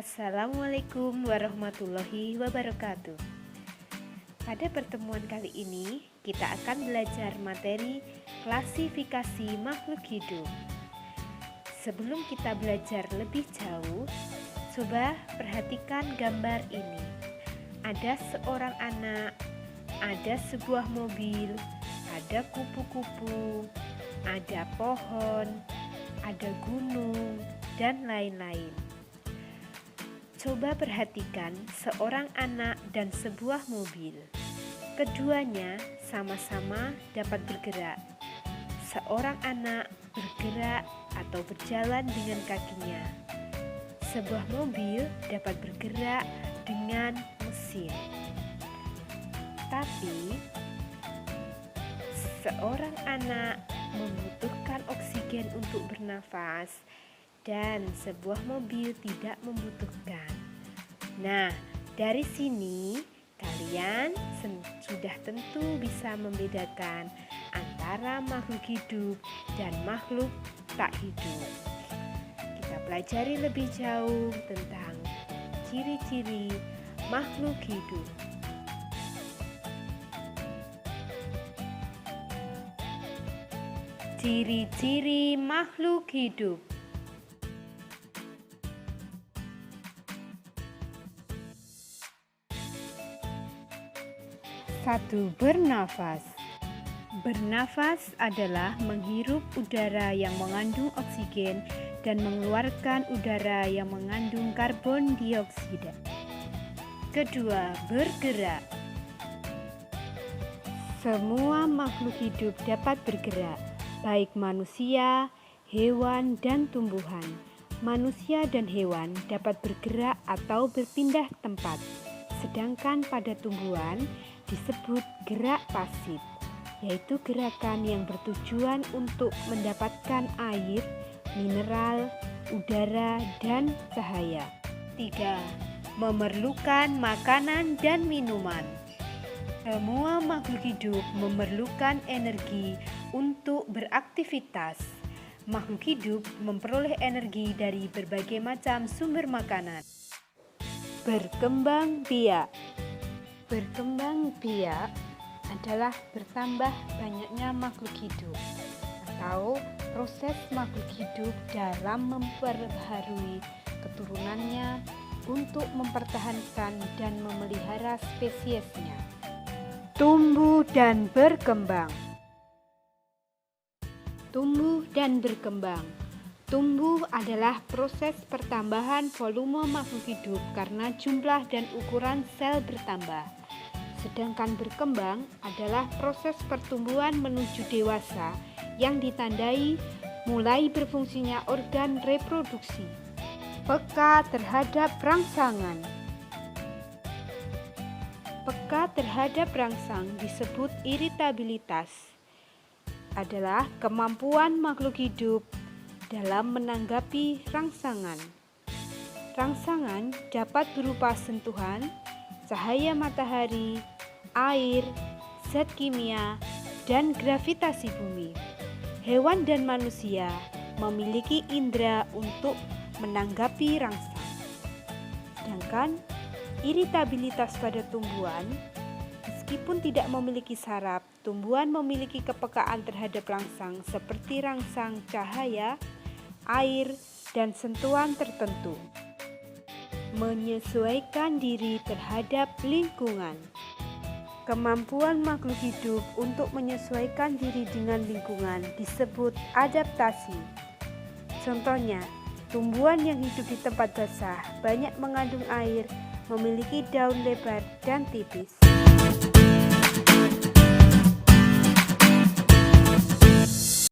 Assalamualaikum warahmatullahi wabarakatuh. Pada pertemuan kali ini, kita akan belajar materi klasifikasi makhluk hidup. Sebelum kita belajar lebih jauh, coba perhatikan gambar ini. Ada seorang anak, ada sebuah mobil, ada kupu-kupu, ada pohon, ada gunung, dan lain-lain. Coba perhatikan seorang anak dan sebuah mobil. Keduanya sama-sama dapat bergerak. Seorang anak bergerak atau berjalan dengan kakinya. Sebuah mobil dapat bergerak dengan mesin. Tapi seorang anak membutuhkan oksigen untuk bernafas dan sebuah mobil tidak membutuhkan. Nah, dari sini kalian sudah tentu bisa membedakan antara makhluk hidup dan makhluk tak hidup. Kita pelajari lebih jauh tentang ciri-ciri makhluk hidup. Ciri-ciri makhluk hidup. 1. Bernafas. Bernafas adalah menghirup udara yang mengandung oksigen dan mengeluarkan udara yang mengandung karbon dioksida. Kedua, bergerak. Semua makhluk hidup dapat bergerak, baik manusia, hewan, dan tumbuhan. Manusia dan hewan dapat bergerak atau berpindah tempat, sedangkan pada tumbuhan disebut gerak pasif, yaitu gerakan yang bertujuan untuk mendapatkan air, mineral, udara, dan cahaya. 3. Memerlukan makanan dan minuman. Semua makhluk hidup memerlukan energi untuk beraktivitas. Makhluk hidup memperoleh energi dari berbagai macam sumber makanan. Berkembang biak. Berkembang biak adalah bertambah banyaknya makhluk hidup atau proses makhluk hidup dalam memperbaharui keturunannya untuk mempertahankan dan memelihara spesiesnya. Tumbuh dan berkembang. Tumbuh dan berkembang. Tumbuh adalah proses pertambahan volume makhluk hidup karena jumlah dan ukuran sel bertambah. Sedangkan berkembang adalah proses pertumbuhan menuju dewasa yang ditandai mulai berfungsinya organ reproduksi. Peka terhadap rangsangan. Peka terhadap rangsang disebut iritabilitas. Adalah kemampuan makhluk hidup dalam menanggapi rangsangan. Rangsangan dapat berupa sentuhan, cahaya matahari, air, zat kimia, dan gravitasi bumi. Hewan dan manusia memiliki indera untuk menanggapi rangsang. Sedangkan iritabilitas pada tumbuhan, meskipun tidak memiliki saraf, tumbuhan memiliki kepekaan terhadap rangsang seperti rangsang cahaya, air, dan sentuhan tertentu. Menyesuaikan diri terhadap lingkungan. Kemampuan makhluk hidup untuk menyesuaikan diri dengan lingkungan disebut adaptasi. Contohnya, tumbuhan yang hidup di tempat basah banyak mengandung air, memiliki daun lebar dan tipis.